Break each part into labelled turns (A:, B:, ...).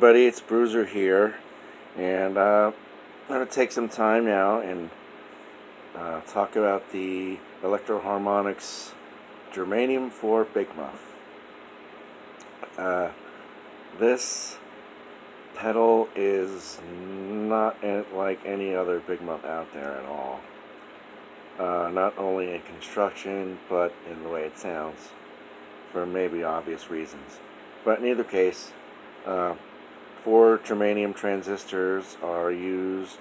A: everybody, it's Bruiser here, and I'm going to take some time now and talk about the Electro Harmonix Germanium for Big Muff. This pedal is not like any other Big Muff out there at all. Not only in construction, but in the way it sounds, for maybe obvious reasons. But in either case, 4 germanium transistors are used,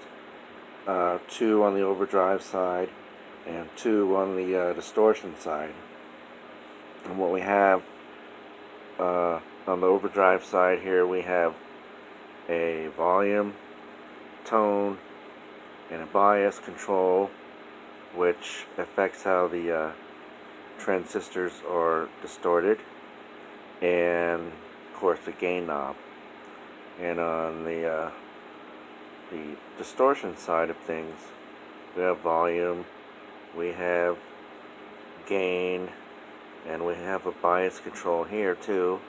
A: 2 on the overdrive side and 2 on the distortion side. And what we have on the overdrive side here, we have a volume, tone, and a bias control, which affects how the transistors are distorted, and of course the gain knob. And on the distortion side of things, we have volume, we have gain, and we have a bias control here too,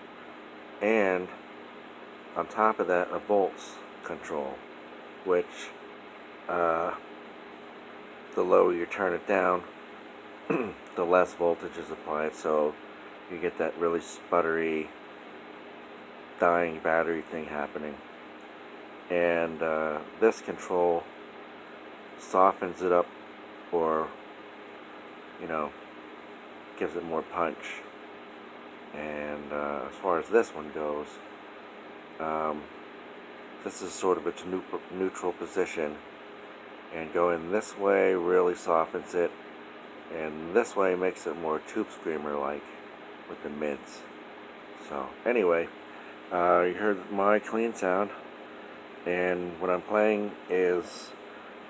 A: and on top of that a volts control, which the lower you turn it down, the less voltage is applied, so you get that really sputtery, dying battery thing happening. And this control softens it up, or gives it more punch. And as far as this one goes, this is sort of its neutral position, and going this way really softens it, and this way makes it more tube screamer like with the mids. So anyway, you heard my clean sound, and what I'm playing is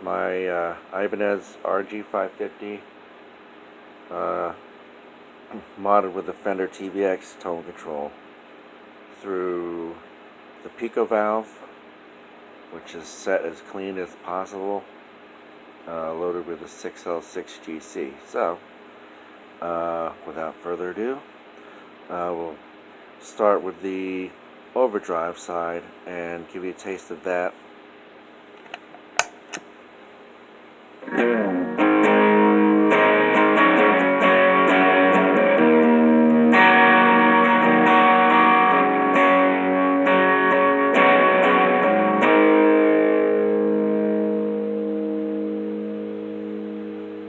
A: my Ibanez RG550 modded with the Fender TVX tone control through the Pico valve, which is set as clean as possible, loaded with a 6L6 GC. So without further ado, we'll start with the overdrive side and give you a taste of that.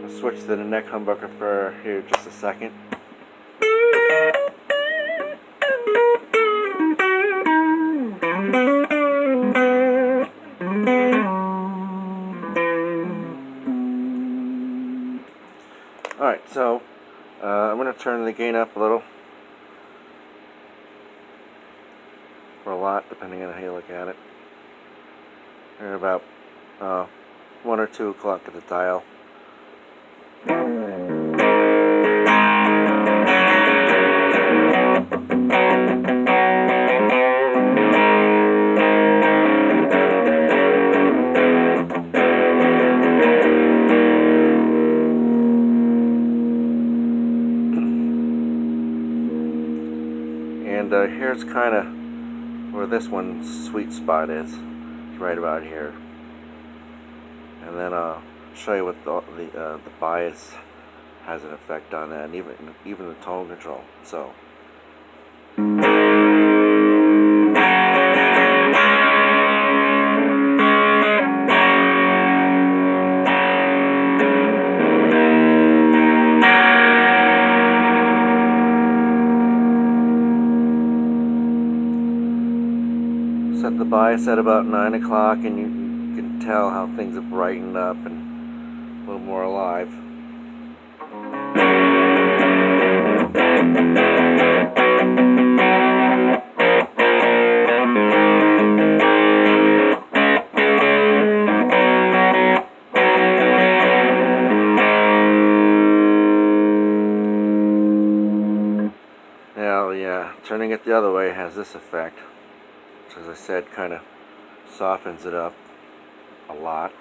A: I'll switch to the neck humbucker for here just a second. Alright, so I'm going to turn the gain up a little, or a lot, depending on how you look at it. We're about 1 or 2 o'clock at the dial. And here's kind of where this one's sweet spot is. It's right about here. And then I'll show you what the bias has an effect on that, and even the tone control. So. Set the bias at about 9 o'clock, and you can tell how things have brightened up and a little more alive. Now, yeah, turning it the other way has this effect, which, as I said, kind of softens it up a lot.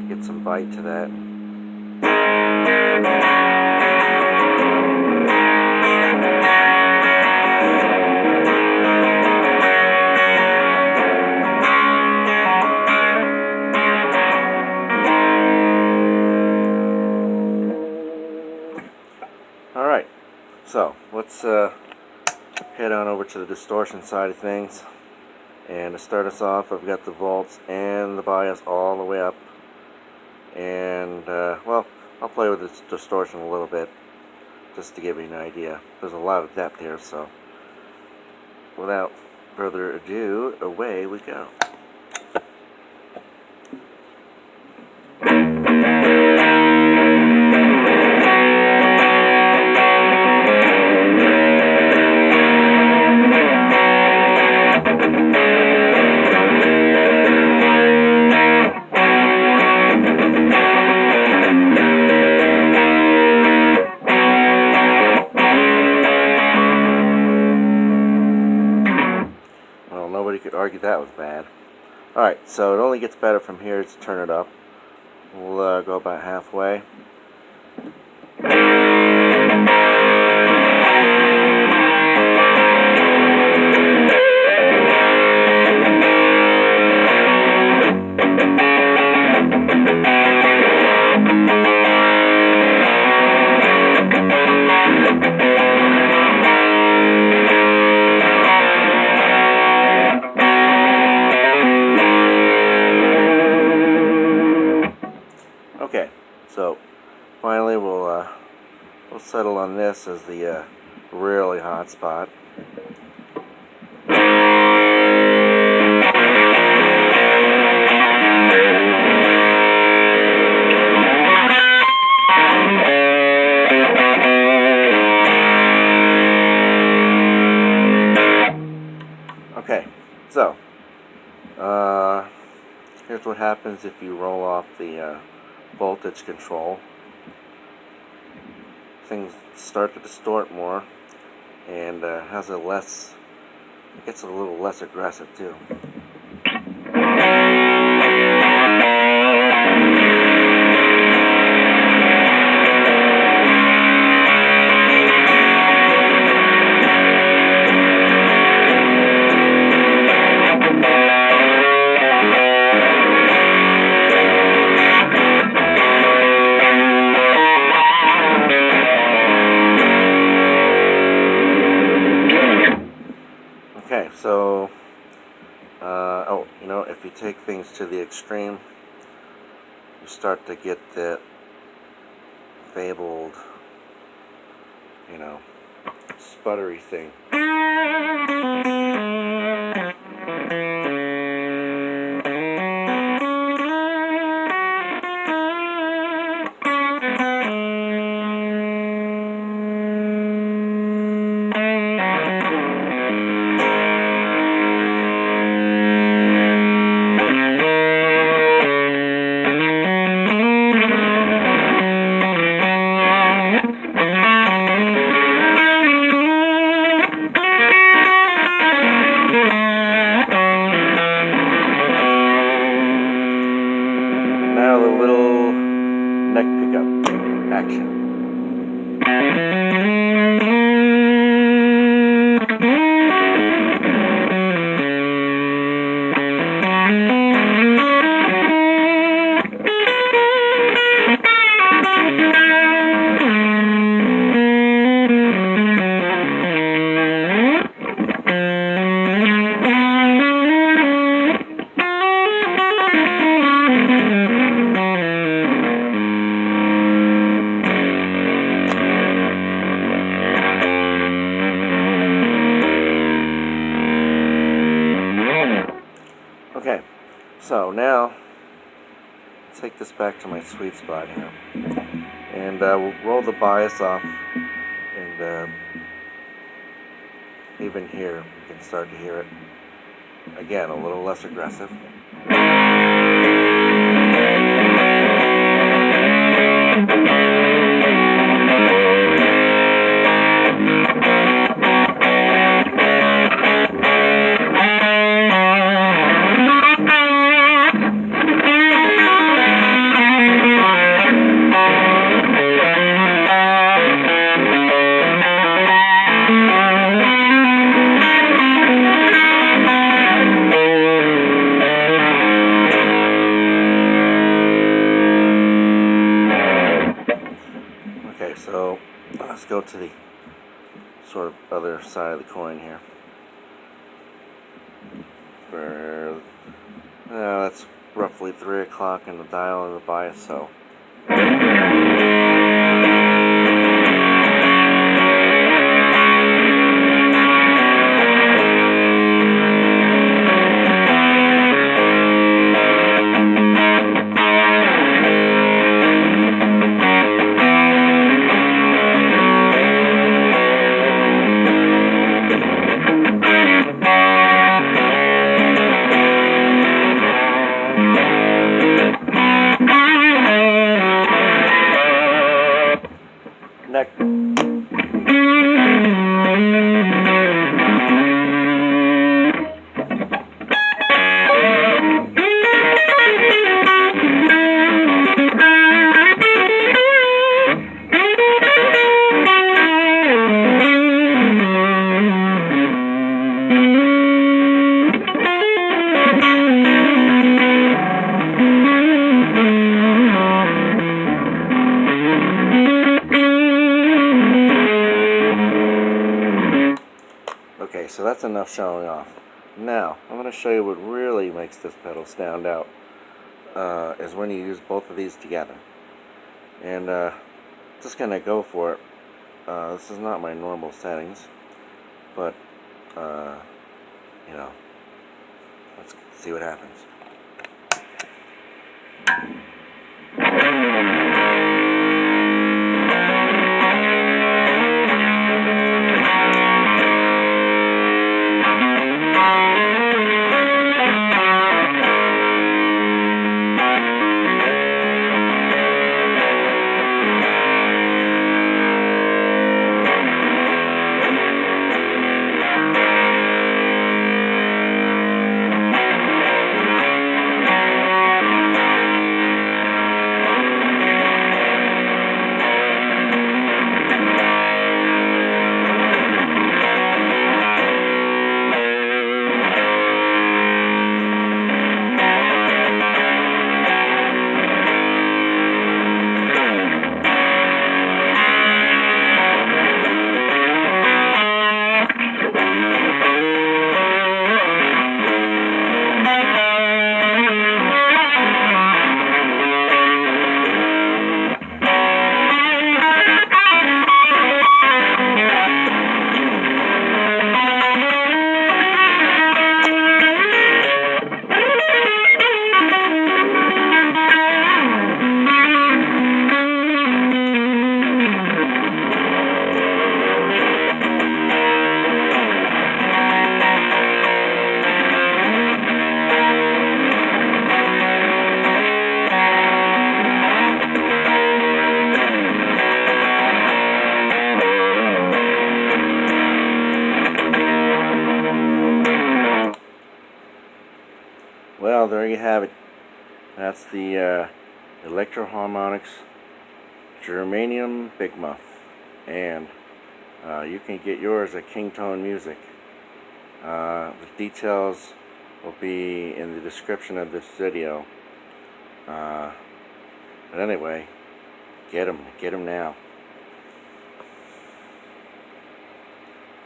A: get some bite to that. Alright, so let's head on over to the distortion side of things. And to start us off, I've got the volts and the bias all the way up. And, well, I'll play with this distortion a little bit, just to give you an idea. There's a lot of depth here, so without further ado, away we go. Argue that was bad. Alright, so it only gets better from here to turn it up. We'll go about halfway. Okay, so finally we'll settle on this as the really hot spot. Okay, so here's what happens if you roll off the voltage control. Things start to distort more, and has a less, it gets a little less aggressive too. Okay, so, oh, you know, if you take things to the extreme, you start to get that fabled, you know, sputtery thing. Now the little neck pickup action. Okay, so now let's take this back to my sweet spot here, and we'll roll the bias off, and even here you can start to hear it again, a little less aggressive. So let's go to the sort of other side of the coin here. That's roughly 3 o'clock in the dial of the bias, so. Next. Okay, so that's enough showing off. Now, I'm going to show you what really makes this pedal stand out, is when you use both of these together. And just going to go for it. This is not my normal settings, but, you know, let's see what happens. Well, there you have it. That's the Electro Harmonix Germanium Big Muff, and you can get yours at Kingtone Music. The details will be in the description of this video. But anyway, get 'em now.